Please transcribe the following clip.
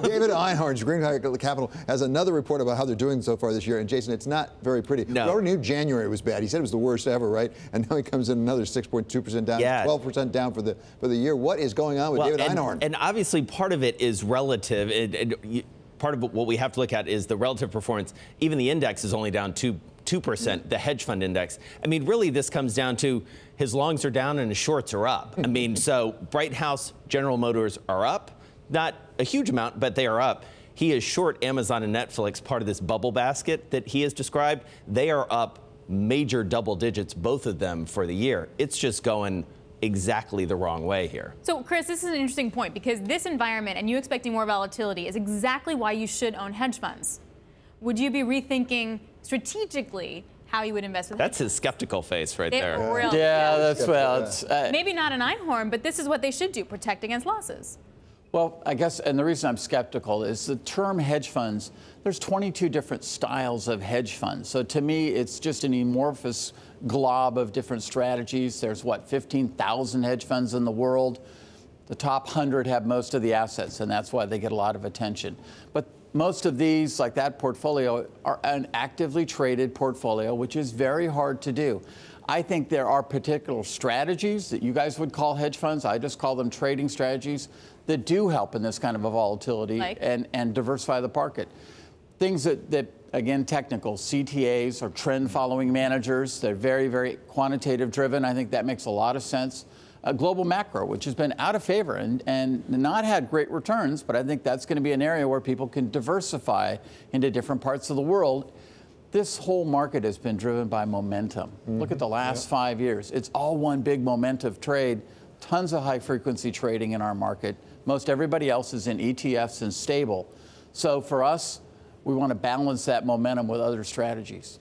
David Einhorn's Greenlight Capital has another report about how they're doing so far this year. And Jason, it's not very pretty. No. We already knew January was bad. He said it was the worst ever, right? And now he comes in another 6.2% down, 12% down for the year. What is going on with David Einhorn? And obviously part of it is relative. Part of what we have to look at is the relative performance. Even the index is only down 2%, the hedge fund index. I mean, really, this comes down to his longs are down and his shorts are up. I mean, so Bright House, General Motors are up. Not a huge amount, but they are up. He is short Amazon and Netflix, part of this bubble basket that he has described. They are up major double digits, both of them, for the year. It's just going exactly the wrong way here. So, Chris, this is an interesting point because this environment and you expecting more volatility is exactly why you should own hedge funds. Would you be rethinking strategically how you would invest with That's his skeptical face right there. Yeah, that's well. It's, maybe not an Einhorn, but this is what they should do: protect against losses. Well, I guess, and the reason I'm skeptical is the term hedge funds, there's 22 different styles of hedge funds. So to me, it's just an amorphous glob of different strategies. There's, 15,000 hedge funds in the world. The top 100 have most of the assets, and that's why they get a lot of attention. But most of these, like that portfolio, are an actively traded portfolio, which is very hard to do. I think there are particular strategies that you guys would call hedge funds. I just call them trading strategies that do help in this kind of a volatility and diversify the market. Things that, again, technical, CTAs or trend following managers. They're very, very quantitative driven. I think that makes a lot of sense. Global macro, which has been out of favor and not had great returns, but I think that's going to be an area where people can diversify into different parts of the world. This whole market has been driven by momentum. Look at the last 5 years. It's all one big momentum trade. Tons of high-frequency trading in our market. Most everybody else is in ETFs and stable. So for us, we want to balance that momentum with other strategies.